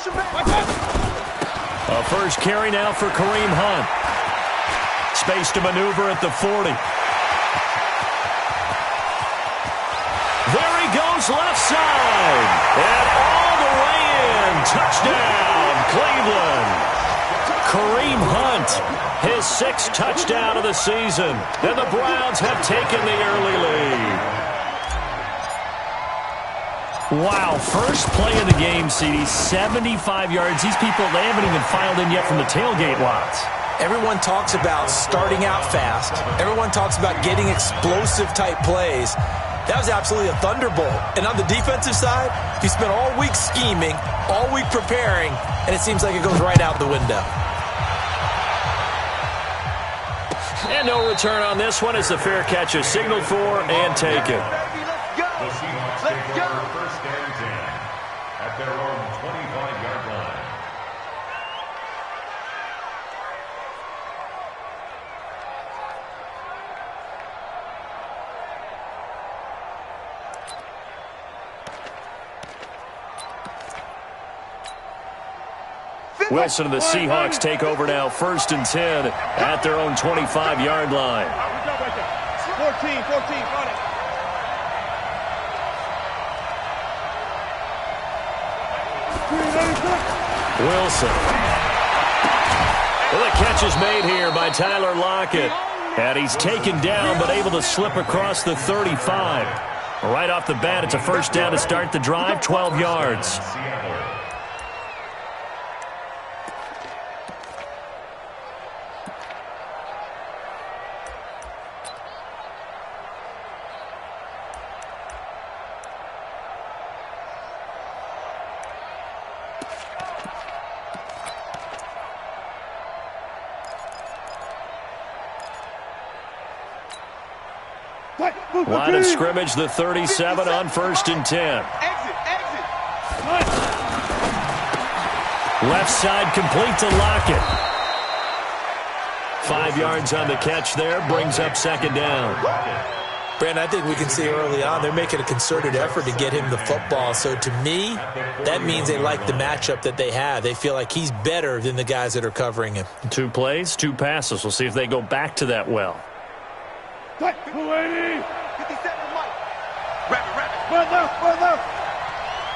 A first carry now for Kareem Hunt. Space to maneuver at the 40. There he goes left side. And all the way in. Touchdown, Cleveland. Kareem Hunt, his 6th touchdown of the season. And the Browns have taken the early lead. Wow, first play of the game, CD, 75 yards. These people, they haven't even filed in yet from the tailgate lots. Everyone talks about starting out fast. Everyone talks about getting explosive-type plays. That was absolutely a thunderbolt. And on the defensive side, he spent all week scheming, all week preparing, and it seems like it goes right out the window. And no return on this one as the fair catch is signaled for and taken. At their own 25-yard line. Wilson and the Seahawks take over now, 1st and 10 at their own 25-yard line. 14, run it. Wilson. Well, the catch is made here by Tyler Lockett. And he's taken down but able to slip across the 35. Right off the bat, it's a first down to start the drive, 12 yards. Line of scrimmage, the 37 on 1st and 10. Left side complete to Lockett. 5 yards on the catch there, brings up 2nd down. Brandon, I think we can see early on they're making a concerted effort to get him the football. So to me, that means they like the matchup that they have. They feel like he's better than the guys that are covering him. 2 plays, 2 passes. We'll see if they go back to that well. 280. 57, Mike. Run left.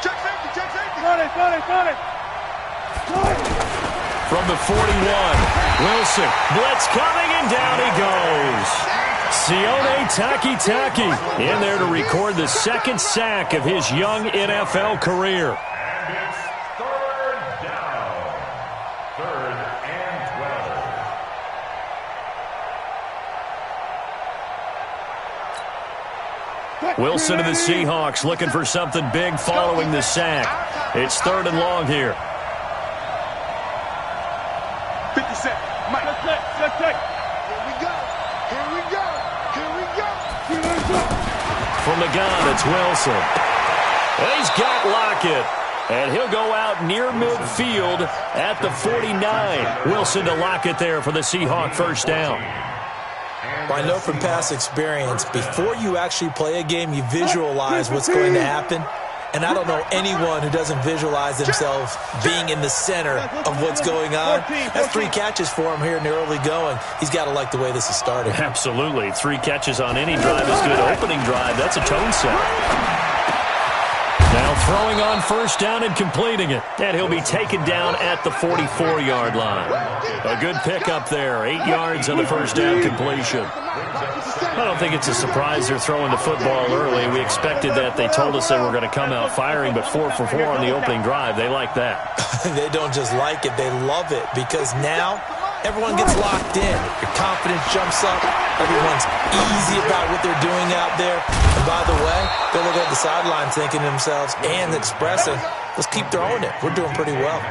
Check safety. Got it. From the 41, Wilson. Blitz coming, and down he goes. Sione Takitaki in there to record the 2nd sack of his young NFL career. And it's 3rd down. 3rd and 12. Wilson and the Seahawks looking for something big following the sack. It's 3rd and long here. 57, Mike. Check. Here we go. From the gun, it's Wilson. He's got Lockett. And he'll go out near midfield at the 49. Wilson to Lockett there for the Seahawk first down. Well, I know from past experience, before you actually play a game, you visualize what's going to happen. And I don't know anyone who doesn't visualize themselves being in the center of what's going on. That's 3 catches for him here in the early going. He's got to like the way this is starting. Absolutely. 3 catches on any drive is good. Opening drive, that's a tone setter. Now throwing on first down and completing it. And he'll be taken down at the 44-yard line. A good pickup there. 8 yards on the first down completion. I don't think it's a surprise they're throwing the football early. We expected that. They told us they were going to come out firing, but 4 for 4 on the opening drive. They like that. They don't just like it. They love it because now everyone gets locked in. Your confidence jumps up. Everyone's easy about what they're doing out there. And by the way, they look at the sideline thinking to themselves and expressing, let's keep throwing it. We're doing pretty well.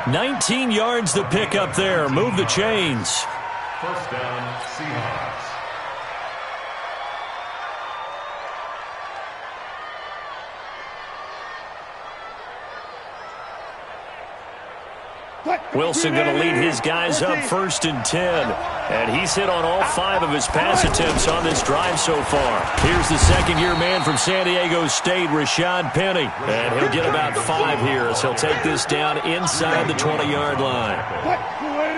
19 yards to pick up there. Move the chains. First down, Seahawks. Wilson going to lead his guys up 1st and 10. And he's hit on all 5 of his pass attempts on this drive so far. Here's the second-year man from San Diego State, Rashad Penny. And he'll get about 5 here as he'll take this down inside the 20-yard line.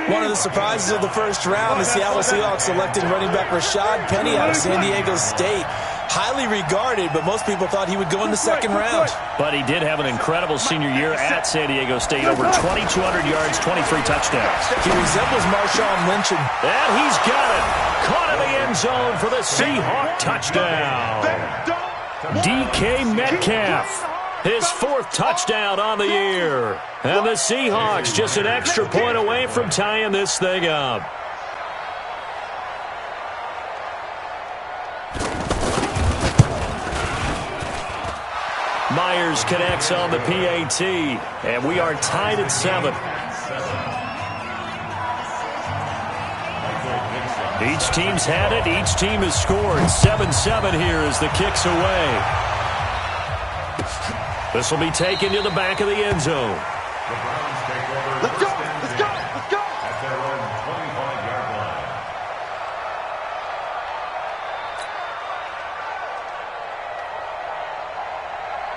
One of the surprises of the first round, the Seattle Seahawks selected running back Rashad Penny out of San Diego State. Highly regarded, but most people thought he would go in the second round. But he did have an incredible senior year at San Diego State. Over 2,200 yards, 23 touchdowns. He resembles Marshawn Lynch. And he's got it. Caught in the end zone for the Seahawk touchdown. DK Metcalf. His 4th touchdown on the year. And the Seahawks just an extra point away from tying this thing up. Myers connects on the PAT, and we are tied at 7. Each team's had it. Each team has scored. 7-7 here as the kick's away. This will be taken to the back of the end zone. Let's go! Let's go! Let's go! At their own 25-yard line.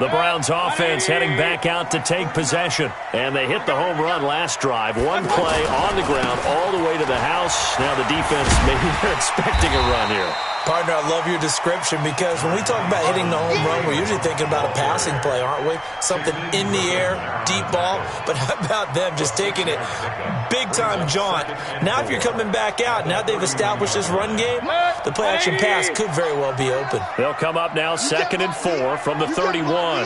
The Browns offense heading back out to take possession. And they hit the home run last drive. One play on the ground all the way to the house. Now the defense, maybe they're expecting a run here. Partner, I love your description because when we talk about hitting the home run, we're usually thinking about a passing play, aren't we? Something in the air, deep ball. But how about them just taking it big-time jaunt? Now if you're coming back out, now they've established this run game, the play-action pass could very well be open. They'll come up now 2nd and 4 from the 31.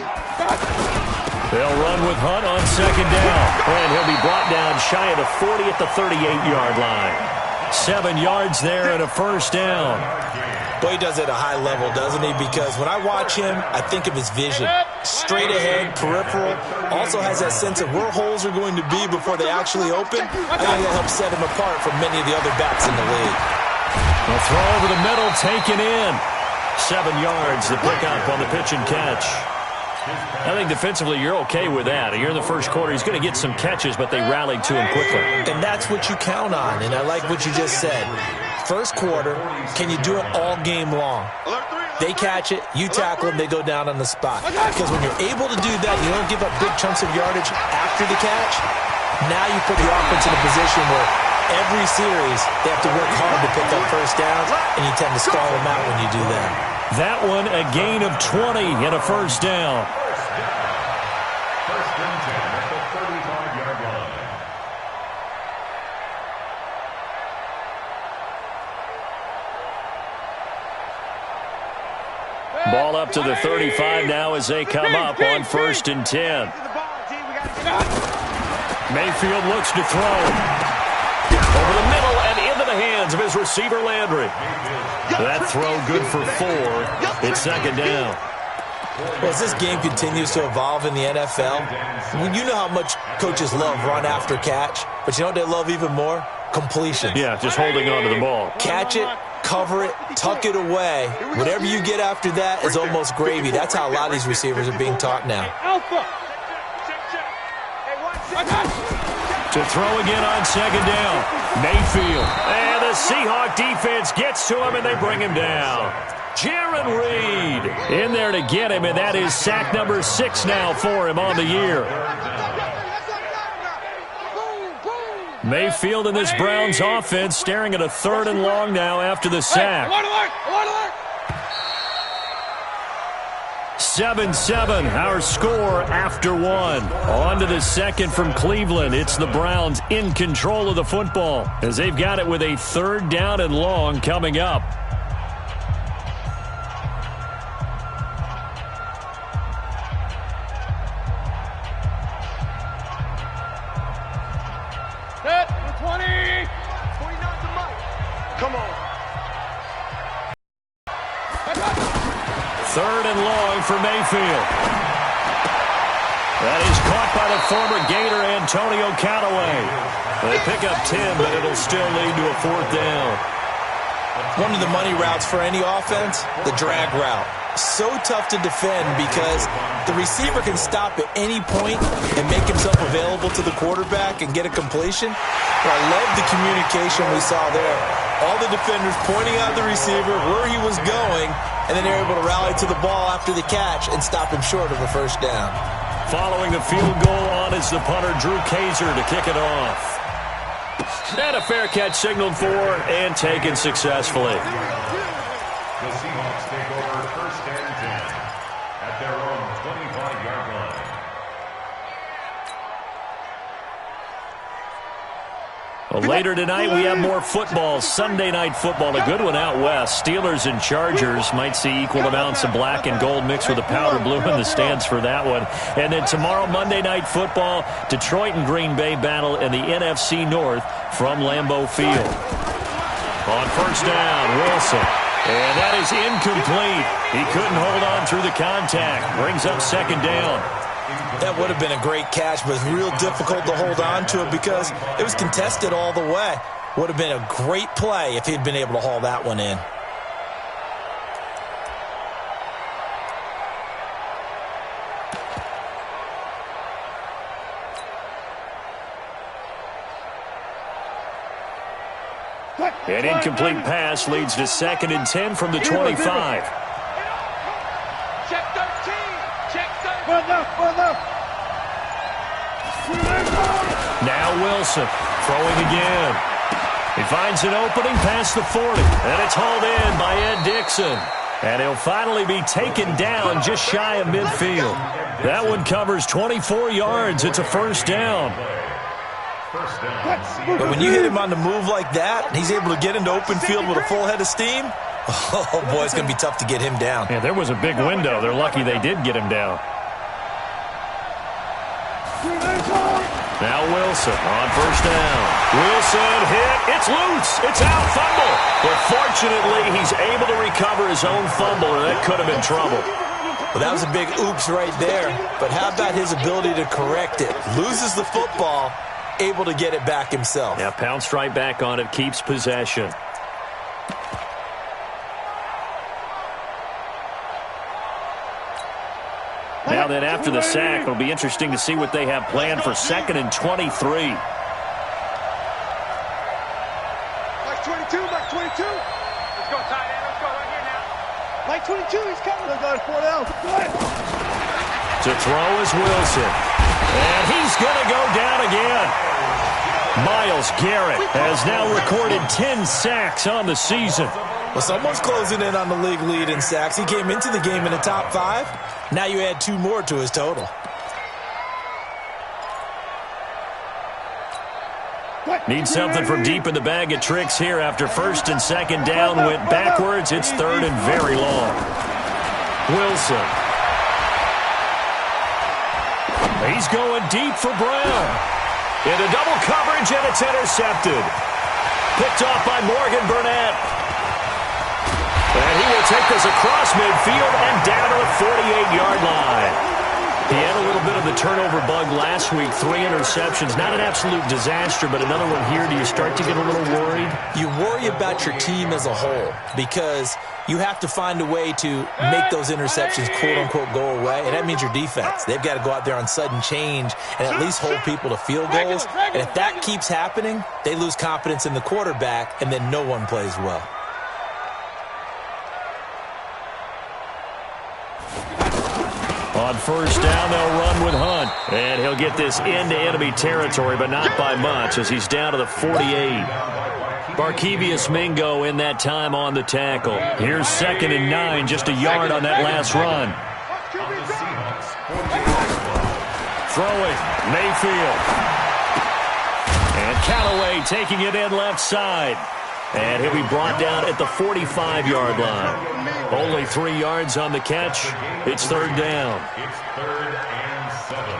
They'll run with Hunt on 2nd down. And he'll be brought down shy of the 40 at the 38-yard line. 7 yards there and a 1st down. Boy, he does it at a high level, doesn't he? Because when I watch him, I think of his vision. Straight ahead, peripheral. Also has that sense of where holes are going to be before they actually open. I think that helps set him apart from many of the other backs in the league. A throw over the middle, taken in. 7 yards to pick up on the pitch and catch. I think defensively you're okay with that. Here in the first quarter, he's going to get some catches, but they rallied to him quickly. And that's what you count on, and I like what you just said. First quarter, can you do it all game long? They catch it, you tackle them, they go down on the spot. Because when you're able to do that, you don't give up big chunks of yardage after the catch. Now you put the offense in a position where every series they have to work hard to pick up first downs, and you tend to stall them out when you do that. That one, a gain of 20 and a 1st down. First and 10 at the 35-yard line. Ball up to the 35 now as they come up on 1st and 10. Mayfield looks to throw. Over the middle and into the hands of his receiver, Landry. That throw good for 4. It's 2nd down. Well, as this game continues to evolve in the NFL, you know how much coaches love run after catch, but you know what they love even more? Completion. Yeah, just holding on to the ball. Catch it, cover it, tuck it away. Whatever you get after that is almost gravy. That's how a lot of these receivers are being taught now. To throw again on 2nd down. Mayfield. And the Seahawk defense gets to him, and they bring him down. Jaron Reed in there to get him, and that is sack number 6 now for him on the year. Mayfield in this Browns offense staring at a 3rd and long now after the sack. 7-7, our score after 1. On to the 2nd from Cleveland. It's the Browns in control of the football as they've got it with a 3rd down and long coming up. Set, 20. 29 to Mike. Come on. 3rd and long for Mayfield. That is caught by the former Gator Antonio Callaway. They pick up 10, but it'll still lead to a 4th down. One of the money routes for any offense, the drag route. so tough to defend because the receiver can stop at any point and make himself available to the quarterback and get a completion. But I love the communication we saw there. All the defenders pointing out the receiver where he was going, and then they're able to rally to the ball after the catch and stop him short of a first down. Following the field goal on is the punter, Drew Kaiser, to kick it off. And a fair catch signaled for and taken successfully. The Seahawks take over first and 10 at their own 25-yard line. Well, later tonight, we have more football. Sunday night football, a good one out west. Steelers and Chargers might see equal amounts of black and gold mixed with a powder blue in the stands for that one. And then tomorrow, Monday night football, Detroit and Green Bay battle in the NFC North from Lambeau Field. On first down, Wilson. And that is incomplete. He couldn't hold on through the contact. Brings up second down. That would have been a great catch, but it's real difficult to hold on to it because it was contested all the way. Would have been a great play if he'd been able to haul that one in. An incomplete pass leads to 2nd and 10 from the 25. Check 13. Check 13. Now Wilson throwing again. He finds an opening past the 40, and it's hauled in by Ed Dixon. And he'll finally be taken down just shy of midfield. That one covers 24 yards. It's a first down. But when you hit him on the move like that, he's able to get into open field with a full head of steam. Oh, boy, it's going to be tough to get him down. Yeah, there was a big window. They're lucky they did get him down. Now Wilson on first down. Wilson hit. It's loose. It's out. Fumble. But fortunately, he's able to recover his own fumble, or that could have been trouble. Well, that was a big oops right there. But how about his ability to correct it? Loses the football, able to get it back himself. Yeah, pounced right back on it, keeps possession. Now then, after the sack, it'll be interesting to see what they have planned for 2nd and 23. Mike 22, Mike 22. Let's go, tight end. Let's go right here now. Mike 22, he's coming. Let's go to 4 down. To throw is Wilson. And he's going to go down again. Myles Garrett has now recorded 10 sacks on the season. Well, someone's closing in on the league lead in sacks. He came into the game in the top 5. Now you add 2 more to his total. Needs something from deep in the bag of tricks here after 1st and 2nd down. Went backwards. It's 3rd and very long. Wilson. He's going deep for Brown. Into double coverage, and it's intercepted. Picked off by Morgan Burnett. And he will take this across midfield and down to the 48-yard line. He had a little bit of the turnover bug last week, 3 interceptions. Not an absolute disaster, but another one here. Do you start to get a little worried? You worry about your team as a whole because you have to find a way to make those interceptions, quote-unquote, go away, and that means your defense. They've got to go out there on sudden change and at least hold people to field goals. And if that keeps happening, they lose confidence in the quarterback, and then no one plays well. On first down, they'll run with Hunt. And he'll get this into enemy territory, but not by much as he's down to the 48. Barkevius Mingo in that time on the tackle. Here's 2nd and 9, just a yard on that last run. Throwing, Mayfield. And Callaway taking it in left side. And he'll be brought down at the 45-yard line. Only 3 yards on the catch. It's 3rd down. It's 3rd and 7.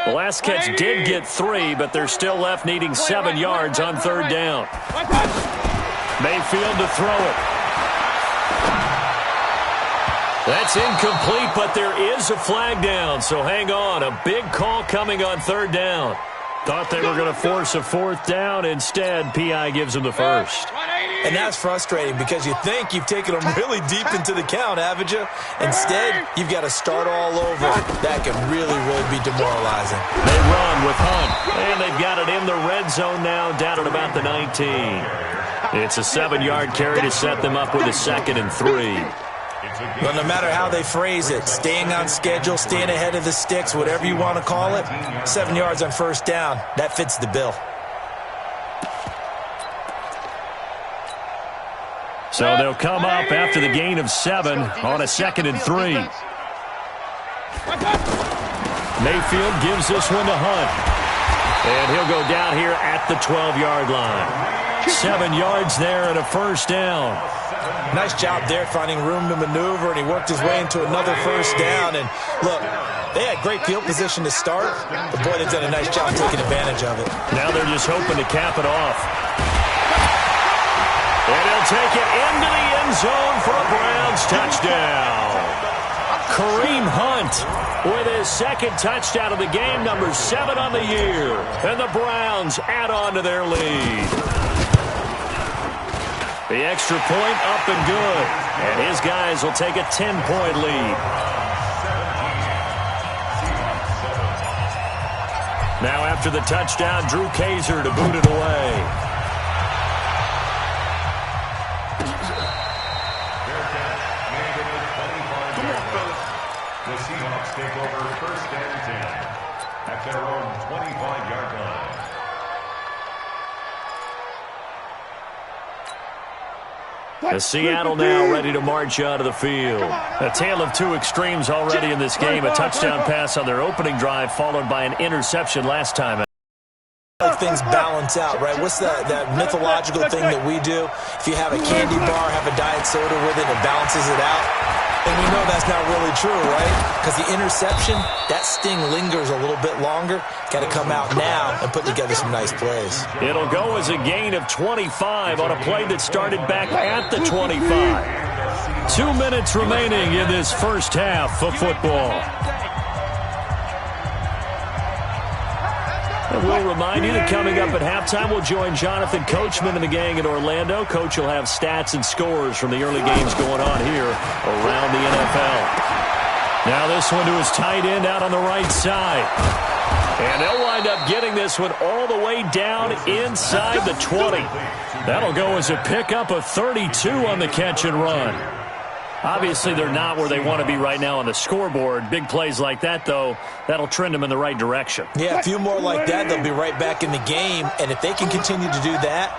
The last catch did get 3, but they're still left needing 7 yards on 3rd down. Mayfield to throw it. That's incomplete, but there is a flag down, so hang on. A big call coming on third down. Thought they were going to force a fourth down. Instead, P.I. gives them the first. And that's frustrating because you think you've taken them really deep into the count, haven't you? Instead, you've got to start all over. That can really, really be demoralizing. They run with Hunt, and they've got it in the red zone now, down at about the 19. It's a 7-yard carry to set them up with a 2nd and 3. Well, no matter how they phrase it, staying on schedule, staying ahead of the sticks, whatever you want to call it, 7 yards on first down, that fits the bill. So they'll come up after the gain of 7 on a 2nd and 3. Mayfield gives this one to Hunt. And he'll go down here at the 12-yard line. 7 yards there and a first down. Nice job there finding room to maneuver, and he worked his way into another first down. And look, they had great field position to start, but boy, they've done a nice job taking advantage of it. Now they're just hoping to cap it off. And he'll take it into the end zone for a Browns touchdown. Kareem Hunt with his 2nd touchdown of the game, number 7 on the year. And the Browns add on to their lead. The extra point up and good. And his guys will take a 10-point lead. Now after the touchdown, Drew Kaiser to boot it away. The Seahawks take over 1st and 10 at their own 25-yard line. Seattle now ready to march out of the field. A tale of two extremes already in this game. A touchdown pass on their opening drive followed by an interception last time. Things balance out, right? What's that mythological thing that we do? If you have a candy bar, have a diet soda with it, it balances it out. And we know that's not really true, right? Because the interception, that sting lingers a little bit longer. Got to come out now and put together some nice plays. It'll go as a gain of 25 on a play that started back at the 25. 2 minutes remaining in this first half of football. And we'll remind you that coming up at halftime, we'll join Jonathan Coachman and the gang in Orlando. Coach will have stats and scores from the early games going on here around the NFL. Now this one to his tight end out on the right side. And they'll wind up getting this one all the way down inside the 20. That'll go as a pickup of 32 on the catch and run. Obviously, they're not where they want to be right now on the scoreboard. Big plays like that, though, that'll trend them in the right direction. Yeah, a few more like that, they'll be right back in the game. And if they can continue to do that,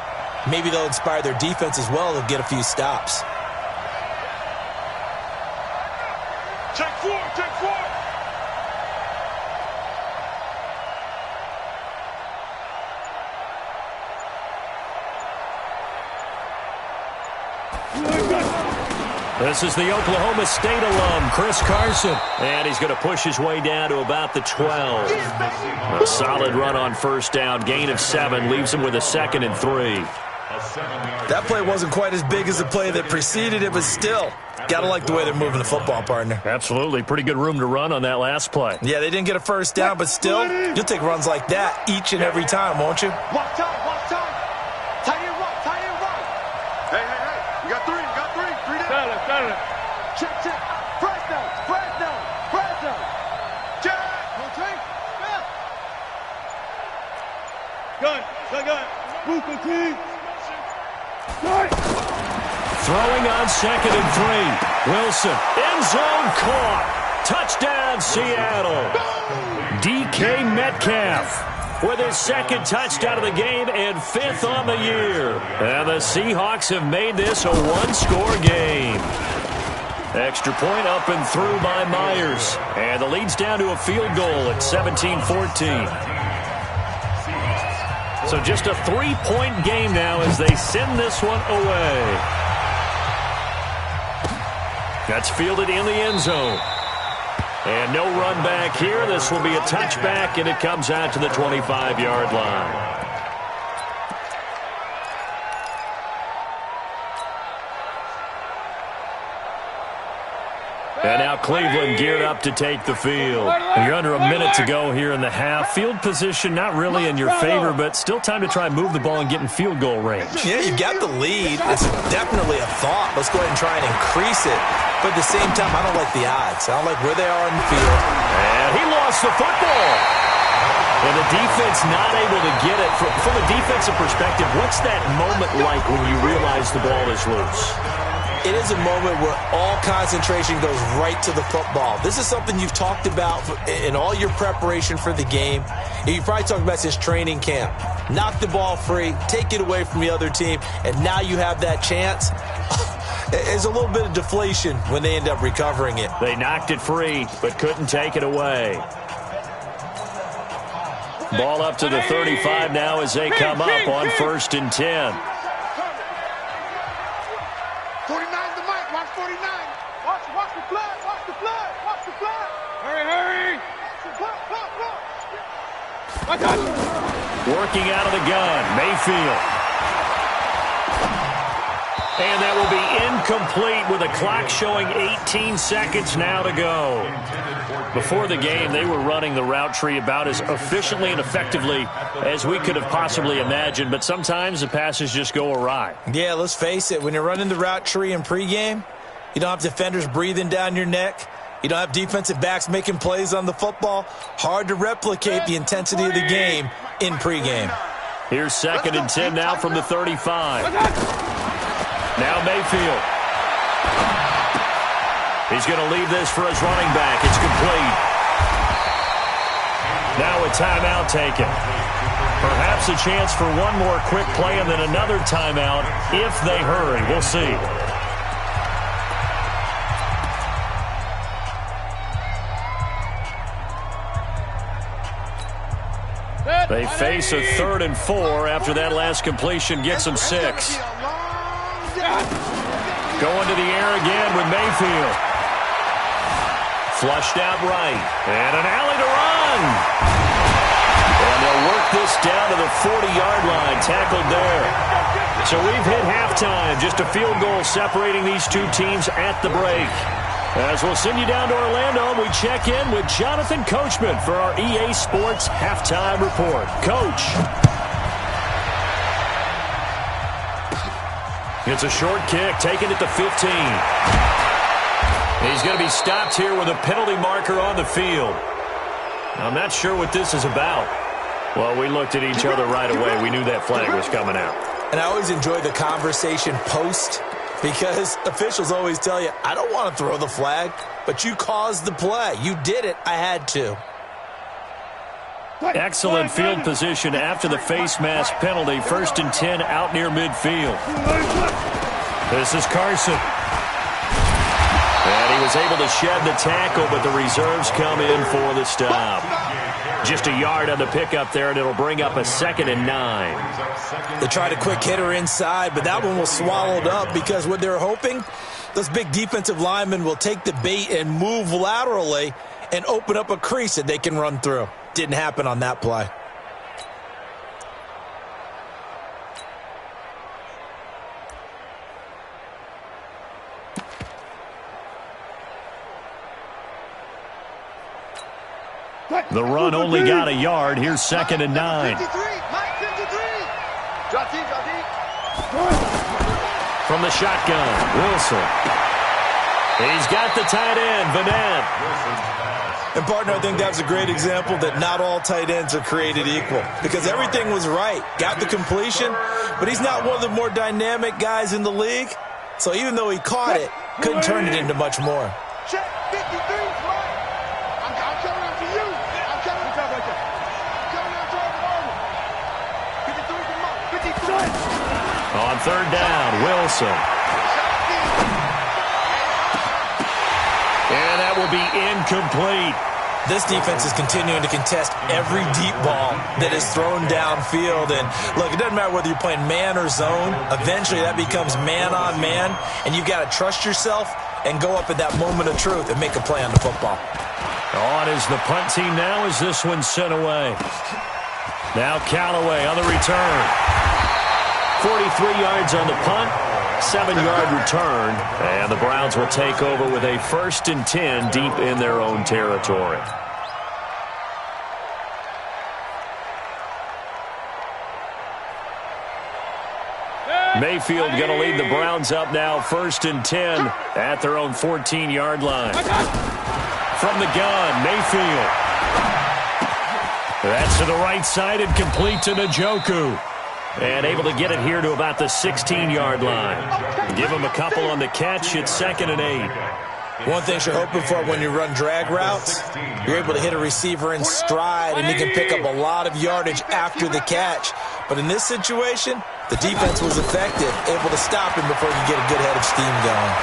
maybe they'll inspire their defense as well. They'll get a few stops. Check four, check four. This is the Oklahoma State alum, Chris Carson. And he's going to push his way down to about the 12. A solid run on first down. Gain of 7 leaves him with a 2nd and 3. That play wasn't quite as big as the play that preceded it, but still, got to like the way they're moving the football, partner. Absolutely. Pretty good room to run on that last play. Yeah, they didn't get a first down, but still, you'll take runs like that each and every time, won't you? Watch time, watch time. Tight end right, tight end right. Hey, hey, hey. You got 3, you got 3. 3 down. Got it. Check, check. Press down, press down, press down. Check. One take. Gun, gun. Move the team. Throwing on 2nd and 3. Wilson, end zone caught. Touchdown, Seattle. DK Metcalf with his 2nd touchdown of the game and 5th on the year. And the Seahawks have made this a one-score game. Extra point up and through by Myers. And the lead's down to a field goal at 17-14. So just a 3-point game now as they send this one away. That's fielded in the end zone. And no run back here. This will be a touchback, and it comes out to the 25-yard line. And now Cleveland geared up to take the field. And you're under a minute to go here in the half. Field position not really in your favor, but still time to try and move the ball and get in field goal range. Yeah, you've got the lead. It's definitely a thought. Let's go ahead and try and increase it. But at the same time, I don't like the odds. I don't like where they are on the field. And he lost the football. And the defense not able to get it. From a defensive perspective, what's that moment like when you realize the ball is loose? It is a moment where all concentration goes right to the football. This is something you've talked about in all your preparation for the game. You probably talked about since training camp. Knock the ball free, take it away from the other team, and now you have that chance. There's a little bit of deflation when they end up recovering it. They knocked it free, but couldn't take it away. Ball up to the 35 now as they come up on 1st and 10. 49's the mic. Watch 49. Watch the flood. Watch the flood. Watch the flood. Hurry. Working out of the gun, Mayfield. And that will be incomplete with a clock showing 18 seconds now to go. Before the game, they were running the route tree about as efficiently and effectively as we could have possibly imagined, but sometimes the passes just go awry. Yeah, let's face it. When you're running the route tree in pregame, you don't have defenders breathing down your neck. You don't have defensive backs making plays on the football. Hard to replicate the intensity of the game in pregame. Here's 2nd and 10 now from the 35. Now Mayfield. He's going to leave this for his running back. It's complete. Now a timeout taken. Perhaps a chance for one more quick play and then another timeout if they hurry. We'll see. They face a 3rd and 4 after that last completion gets them 6. Going to the air again with Mayfield. Flushed out right. And an alley to run. And they'll work this down to the 40-yard line. Tackled there. So we've hit halftime. Just a field goal separating these two teams at the break. As we'll send you down to Orlando, we check in with Jonathan Coachman for our EA Sports Halftime Report. Coach. It's a short kick, taken at the 15. He's going to be stopped here with a penalty marker on the field. I'm not sure what this is about. Well, we looked at each other right away. We knew that flag was coming out. And I always enjoy the conversation post because officials always tell you, I don't want to throw the flag, but you caused the play. You did it. I had to. Excellent field position after the face mask penalty. 1st and 10 out near midfield. This is Carson. And he was able to shed the tackle, but the reserves come in for the stop. Just a yard on the pickup there, and it'll bring up a 2nd and 9. They tried a quick hitter inside, but that one was swallowed up because what they're hoping, those big defensive linemen will take the bait and move laterally and open up a crease that they can run through. Didn't happen on that play. The run only got a yard. Here's 2nd and 9. From the shotgun, Wilson. He's got the tight end, Vanette. And, partner, I think that was a great example that not all tight ends are created equal because everything was right. Got the completion, but he's not one of the more dynamic guys in the league. So even though he caught it, couldn't turn it into much more. Check 53, Mike. I'm coming after you. I'm coming after you. Coming after you. 53 for Mike. 53. On 3rd down, Wilson. And that will be incomplete. This defense is continuing to contest every deep ball that is thrown downfield. And, look, it doesn't matter whether you're playing man or zone. Eventually that becomes man on man, and you've got to trust yourself and go up at that moment of truth and make a play on the football. On is the punt team now as this one's sent away. Now Callaway on the return. 43 yards on the punt. 7-yard return, and the Browns will take over with a 1st and 10 deep in their own territory. Mayfield going to lead the Browns up now, 1st and 10 at their own 14-yard line. From the gun, Mayfield. That's to the right side and complete to Njoku. And able to get it here to about the 16-yard line. Give him a couple on the catch. It's 2nd and 8. One thing you're hoping for when you run drag routes, you're able to hit a receiver in stride, and he can pick up a lot of yardage after the catch. But in this situation, the defense was effective, able to stop him before he could get a good head of steam going.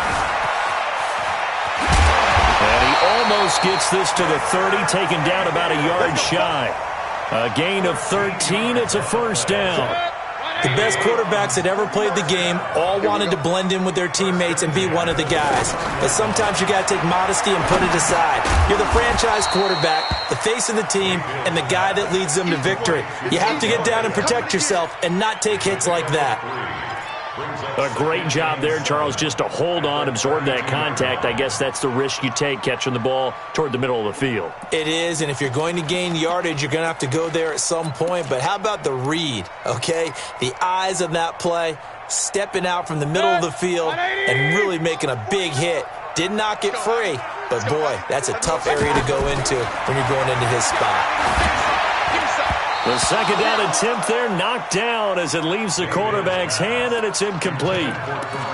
And he almost gets this to the 30, taken down about a yard shy. A gain of 13. It's a 1st down. The best quarterbacks that ever played the game all wanted to blend in with their teammates and be one of the guys. But sometimes you got to take modesty and put it aside. You're the franchise quarterback, the face of the team, and the guy that leads them to victory. You have to get down and protect yourself and not take hits like that. A great job there, Charles, just to hold on, absorb that contact. I guess that's the risk you take catching the ball toward the middle of the field. It is, and if you're going to gain yardage, you're going to have to go there at some point. But how about the read, okay? The eyes of that play, stepping out from the middle of the field and really making a big hit. Didn't knock it free, but boy, that's a tough area to go into when you're going into his spot. The 2nd down attempt there knocked down as it leaves the quarterback's hand, and it's incomplete.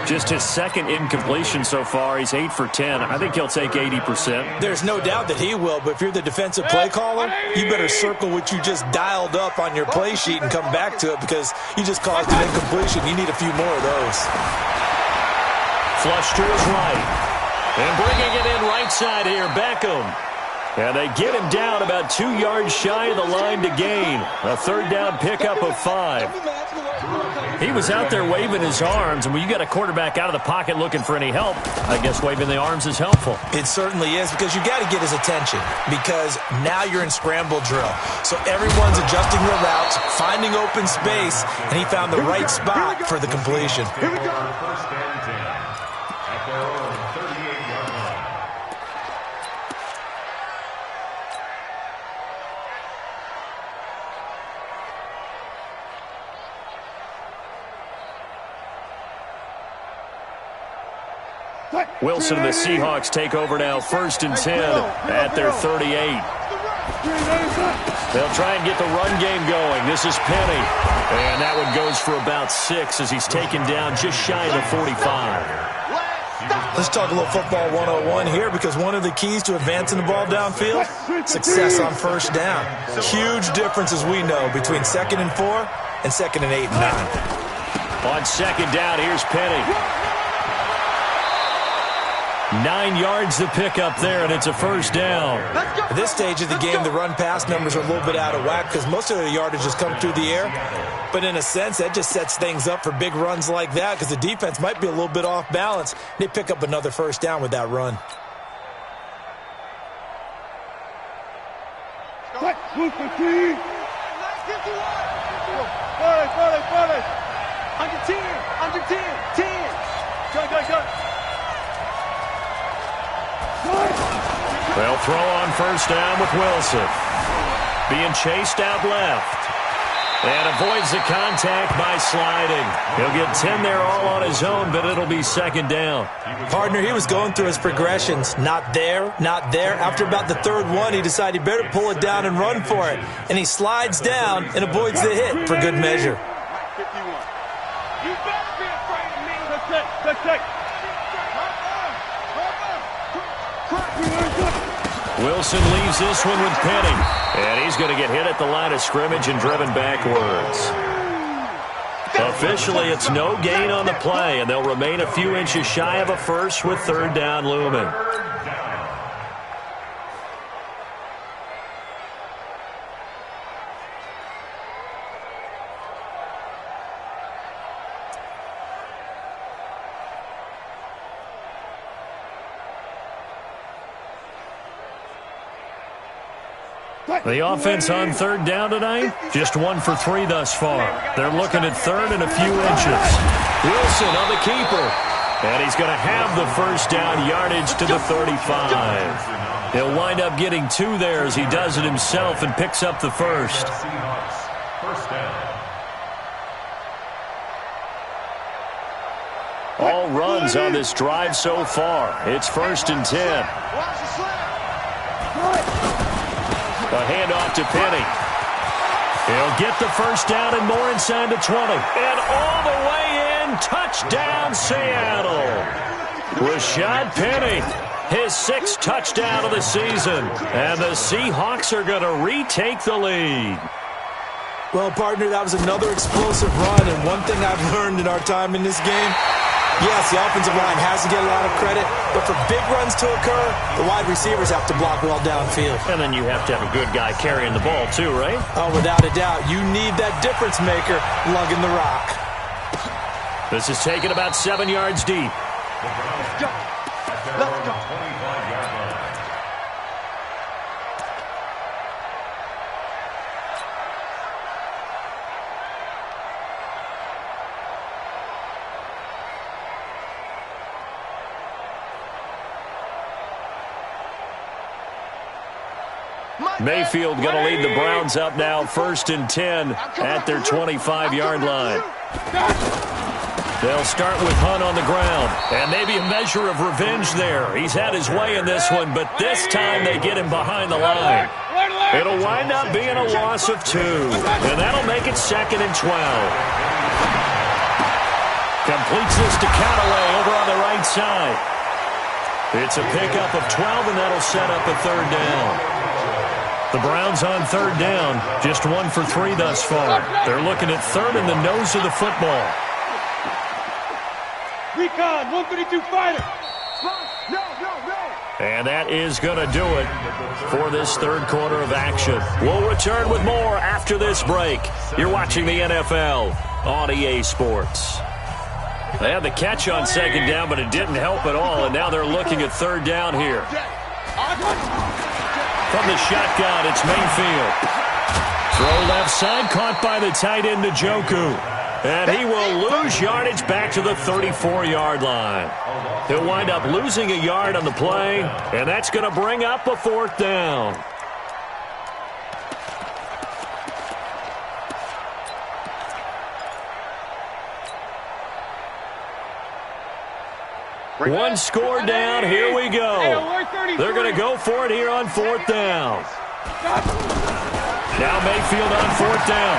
Just his 2nd incompletion so far. He's 8 for 10. I think he'll take 80%. There's no doubt that he will, but if you're the defensive play caller, you better circle what you just dialed up on your play sheet and come back to it because you just caused an incompletion. You need a few more of those. Flush to his right. And bringing it in right side here, Beckham. And they get him down about 2 yards shy of the line to gain. A 3rd down pickup of 5. He was out there waving his arms, and when you got a quarterback out of the pocket looking for any help, I guess waving the arms is helpful. It certainly is, because you got to get his attention, because now you're in scramble drill. So everyone's adjusting their routes, finding open space, and he found the right spot for the completion. Here we go. 1st and 10 at their own 38-yard line. Wilson and the Seahawks take over now, 1st and 10 at their 38. They'll try and get the run game going. This is Penny. And that one goes for about 6 as he's taken down just shy of the 45. Let's talk a little football 101 here, because one of the keys to advancing the ball downfield, success on 1st down. Huge difference, as we know, between 2nd and 4 and 2nd and 8 and 9. On 2nd down, here's Penny. 9 yards to pick up there, and it's a 1st down. At this stage of the game, the run-pass numbers are a little bit out of whack because most of the yardage has come through the air. But in a sense, that just sets things up for big runs like that, because the defense might be a little bit off balance. They pick up another 1st down with that run. Under 10, 10. Go. They'll throw on 1st down with Wilson. Being chased out left. And avoids the contact by sliding. He'll get 10 there all on his own, but it'll be 2nd down. Partner, he was going through his progressions. Not there, not there. After about the 3rd one, he decided he better pull it down and run for it. And he slides down and avoids the hit for good measure. 51. You better be afraid of me. That's it. Wilson leaves this one with Penny. And he's going to get hit at the line of scrimmage and driven backwards. Officially, it's no gain on the play, and they'll remain a few inches shy of a 1st with 3rd down looming. The offense on third down tonight, just 1 for 3 thus far. They're looking at third and a few inches. Wilson on the keeper. And he's going to have the first down, yardage to the 35. He'll wind up getting 2 there as he does it himself and picks up the first. First down. All runs on this drive so far. It's 1st and 10. A handoff to Penny. He'll get the first down and more inside the 20. And all the way in, touchdown Seattle. Rashad Penny, his 6th touchdown of the season. And the Seahawks are going to retake the lead. Well, partner, that was another explosive run. And one thing I've learned in our time in this game, yes, the offensive line has to get a lot of credit, but for big runs to occur, the wide receivers have to block well downfield. And then you have to have a good guy carrying the ball too, right? Oh, without a doubt. You need that difference maker lugging the rock. This is taken about 7 yards deep. Let's go. Let's go. 25-yard line. Mayfield going to lead the Browns up now, 1st and 10 at their 25-yard line. They'll start with Hunt on the ground, and maybe a measure of revenge there. He's had his way in this one, but this time they get him behind the line. It'll wind up being a loss of 2, and that'll make it 2nd and 12. Completes this to Callaway over on the right side. It's a pickup of 12, and that'll set up a 3rd down. The Browns on 3rd down, just 1 for 3 thus far. They're looking at 3rd in the nose of the football. Recon, 132 fighter. No. And that is going to do it for this 3rd quarter of action. We'll return with more after this break. You're watching the NFL on EA Sports. They had the catch on 2nd down, but it didn't help at all, and now they're looking at 3rd down here. From the shotgun, it's Mayfield. Throw left side, caught by the tight end Njoku. And he will lose yardage back to the 34-yard line. He'll wind up losing a yard on the play, and that's going to bring up a 4th down. One score down, here we go. They're going to go for it here on 4th down. Now Mayfield on 4th down.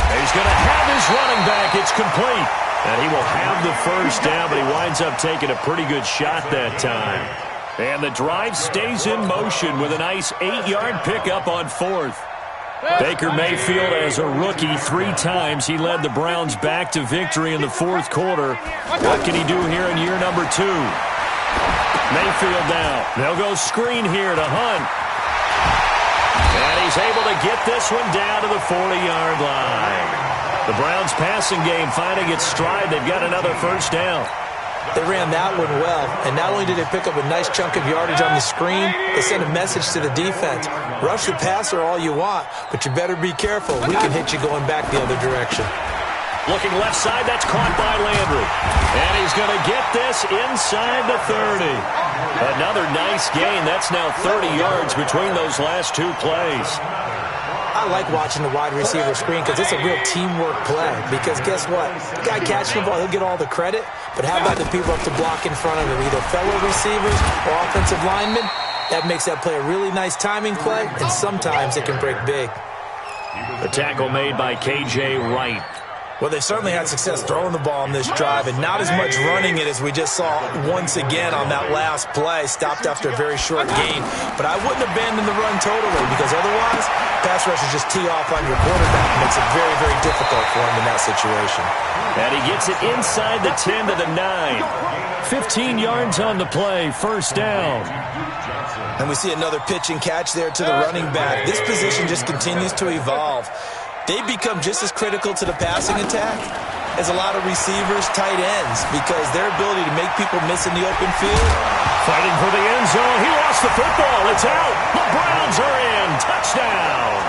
He's going to have his running back. It's complete. And he will have the first down, but he winds up taking a pretty good shot that time. And the drive stays in motion with a nice 8-yard pickup on 4th. Baker Mayfield, as a rookie, 3 times he led the Browns back to victory in the 4th quarter. What can he do here in year number 2? Mayfield down. They'll go screen here to Hunt. And he's able to get this one down to the 40-yard line. The Browns passing game finding its stride. They've got another first down. They ran that one well, and not only did they pick up a nice chunk of yardage on the screen, they sent a message to the defense. Rush the passer all you want, but you better be careful. We can hit you going back the other direction. Looking left side, that's caught by Landry. And he's going to get this inside the 30. Another nice gain. That's now 30 yards between those last 2 plays. I like watching the wide receiver screen because it's a real teamwork play. Because guess what? The guy catching the ball, he'll get all the credit. But how about the people up to block in front of him, either fellow receivers or offensive linemen? That makes that play a really nice timing play, and sometimes it can break big. The tackle made by K.J. Wright. Well, they certainly had success throwing the ball on this drive, and not as much running it as we just saw once again on that last play. Stopped after a very short gain. But I wouldn't abandon the run totally, because otherwise, pass rushers just tee off on your quarterback. It makes it very, very difficult for him in that situation. And he gets it inside the 10 to the 9. 15 yards on the play, first down. And we see another pitch and catch there to the running back. This position just continues to evolve. They become just as critical to the passing attack is a lot of receivers, tight ends, because their ability to make people miss in the open field. Fighting for the end zone. He lost the football. It's out. The Browns are in. Touchdown.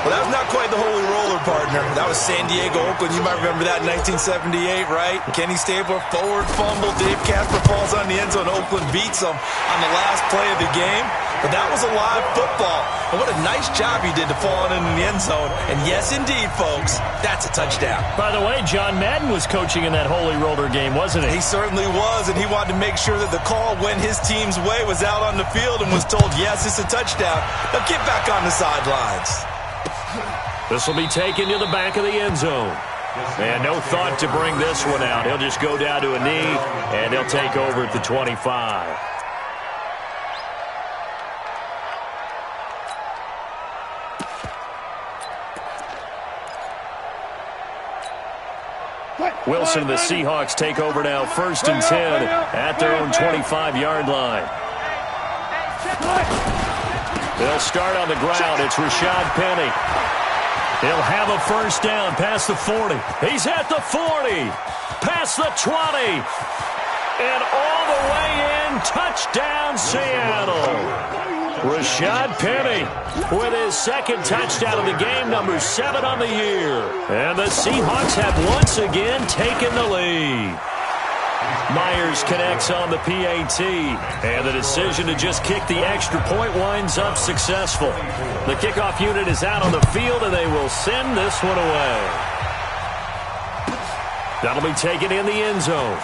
Well, that was not quite the holy roller, partner. That was San Diego, Oakland. You might remember that in 1978, right? Kenny Stabler, forward fumble. Dave Casper falls on the end zone. Oakland beats him on the last play of the game. But that was a live football. And what a nice job he did to fall in the end zone. And yes, indeed, folks, that's a touchdown. By the way, John Madden was coaching in that holy roller game, wasn't he? He certainly was, and he wanted to make sure that the call went his team's way, was out on the field, and was told, yes, it's a touchdown. Now get back on the sidelines. This will be taken to the back of the end zone. And no thought to bring this one out. He'll just go down to a knee, and he'll take over at the 25. Wilson and the Seahawks take over now, 1st and 10 at their own 25-yard line. They'll start on the ground. It's Rashad Penny. He'll have a first down past the 40. He's at the 40, past the 20, and all the way in. Touchdown, Seattle. Rashad Penny with his second touchdown of the game, number 7 on the year. And the Seahawks have once again taken the lead. Myers connects on the PAT, and the decision to just kick the extra point winds up successful. The kickoff unit is out on the field, and they will send this one away. That'll be taken in the end zone.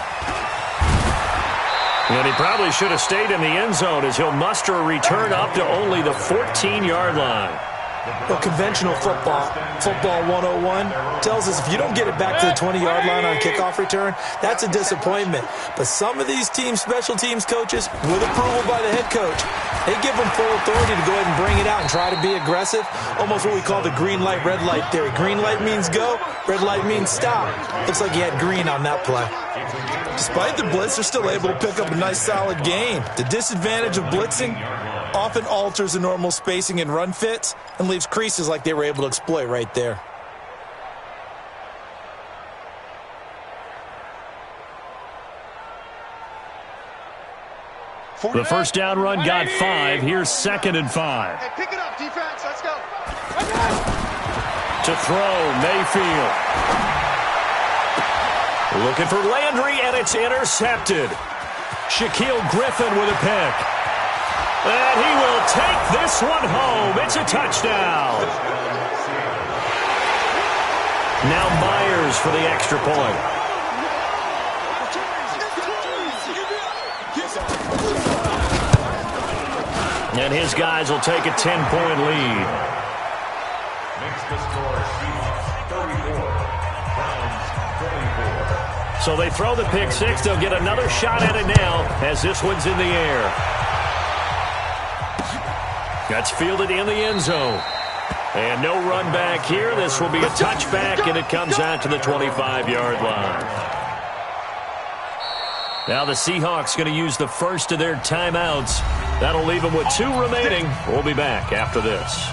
And he probably should have stayed in the end zone, as he'll muster a return up to only the 14-yard line. Well, conventional football 101, tells us if you don't get it back to the 20-yard line on kickoff return, that's a disappointment. But some of these special teams coaches, with approval by the head coach, they give them full authority to go ahead and bring it out and try to be aggressive. Almost what we call the green light, red light theory. Green light means go, red light means stop. Looks like he had green on that play. Despite the blitz, they're still able to pick up a nice, solid game. The disadvantage of blitzing often alters the normal spacing and run fits and leaves creases like they were able to exploit right there. The first down run got 5. Here's 2nd and 5. Hey, pick it up, defense. Let's go. To throw, Mayfield. Looking for Landry, and it's intercepted. Shaquille Griffin with a pick. And he will take this one home. It's a touchdown. Now Myers for the extra point. And his guys will take a 10-point lead. Makes the score Seahawks 34, Browns 24. So they throw the pick six. They'll get another shot at it now as this one's in the air. That's fielded in the end zone. And no run back here. This will be a touchback, and it comes out to the 25-yard line. Now the Seahawks going to use the first of their timeouts. That'll leave them with 2 remaining. We'll be back after this.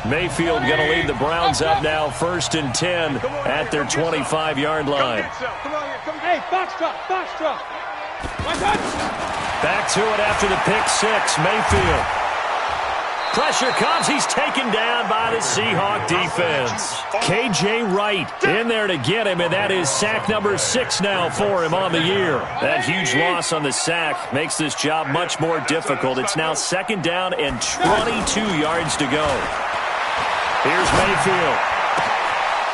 Mayfield going to lead the Browns up now, 1st and 10 at their 25-yard line. Hey, box drop, box drop. Back to it after the pick six. Mayfield. Pressure comes. He's taken down by the Seahawk defense. K.J. Wright in there to get him, and that is sack number 6 now for him on the year. That huge loss on the sack makes this job much more difficult. It's now 2nd down and 22 yards to go. Here's Mayfield.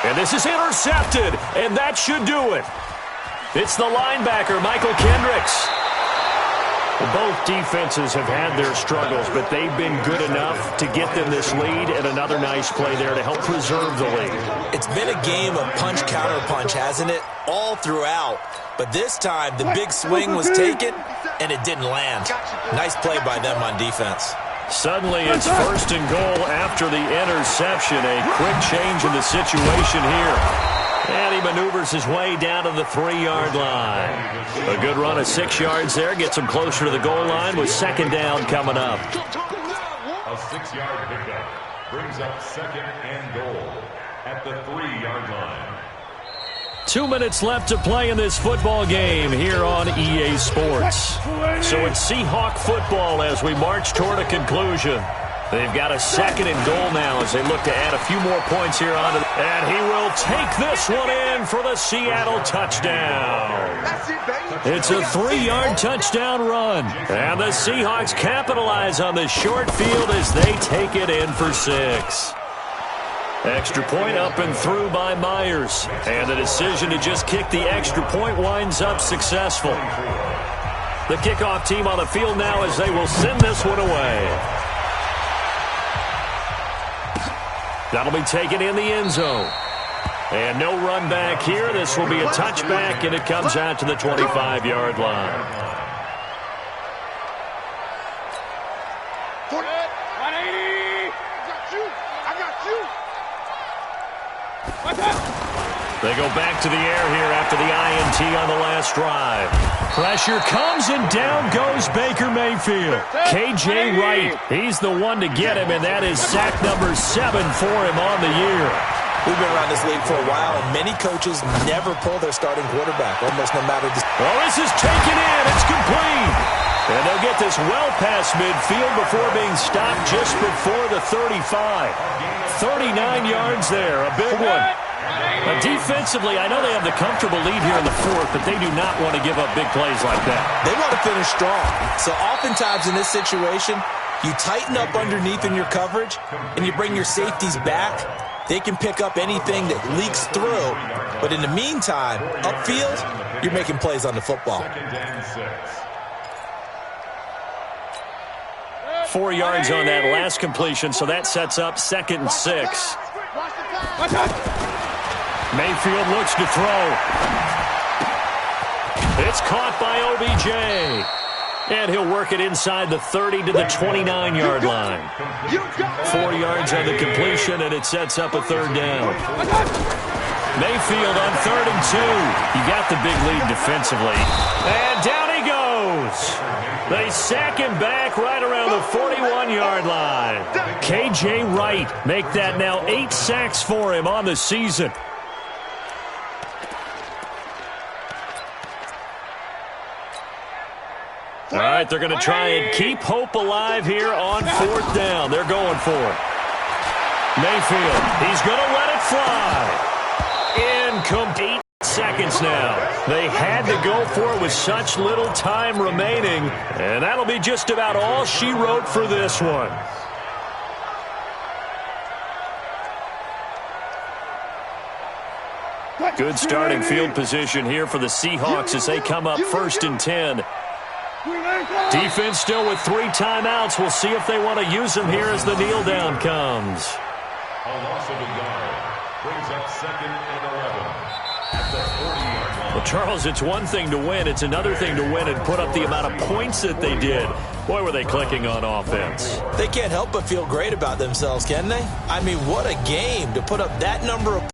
And this is intercepted, and that should do it. It's the linebacker, Michael Kendricks. Both defenses have had their struggles, but they've been good enough to get them this lead, and another nice play there to help preserve the lead. It's been a game of punch-counter-punch, hasn't it? All throughout. But this time, the big swing was taken, and it didn't land. Nice play by them on defense. Suddenly, it's 1st and goal after the interception. A quick change in the situation here. And he maneuvers his way down to the 3-yard line. A good run of 6 yards there. Gets him closer to the goal line with 2nd down coming up. A 6-yard pickup brings up 2nd and goal at the 3-yard line. 2 minutes left to play in this football game here on EA Sports. So it's Seahawk football as we march toward a conclusion. They've got a 2nd and goal now as they look to add a few more points here on. And he will take this one in for the Seattle touchdown. It's a 3-yard touchdown run. And the Seahawks capitalize on the short field as they take it in for 6. Extra point up and through by Myers. And the decision to just kick the extra point winds up successful. The kickoff team on the field now as they will send this one away. That'll be taken in the end zone. And no run back here. This will be a touchback, and it comes out to the 25-yard line. They go back to the air here after the INT on the last drive. Pressure comes, and down goes Baker Mayfield. K.J. Wright, he's the one to get him, and that is sack number 7 for him on the year. We've been around this league for a while, and many coaches never pull their starting quarterback, almost no matter the... Oh, this is taken in. It's complete. And they'll get this well past midfield before being stopped just before the 35. 39 yards there, a big one. Defensively, I know they have the comfortable lead here in the 4th, but they do not want to give up big plays like that. They want to finish strong. So oftentimes in this situation, you tighten up underneath in your coverage, and you bring your safeties back. They can pick up anything that leaks through. But in the meantime, upfield, you're making plays on the football. 4 yards on that last completion, so that sets up 2nd and 6. Mayfield looks to throw. It's caught by OBJ. And he'll work it inside the 30 to the 29-yard line. 4 yards on the completion, and it sets up a 3rd down. Mayfield on 3rd and 2. You got the big lead defensively. And down he goes. They sack him back right around the 41-yard line. K.J. Wright make that now 8 sacks for him on the season. All right, they're going to try and keep hope alive here on 4th down. They're going for it. Mayfield, he's going to let it fly. Incomplete. 8 seconds now. They had to go for it with such little time remaining, and that'll be just about all she wrote for this one. Good starting field position here for the Seahawks as they come up 1st and 10. Defense still with 3 timeouts. We'll see if they want to use them here as the kneel down comes. A loss of a yard brings up 2nd and 11 at the 40-yard line. Well, Charles, it's one thing to win. It's another thing to win and put up the amount of points that they did. Boy, were they clicking on offense. They can't help but feel great about themselves, can they? I mean, what a game to put up that number of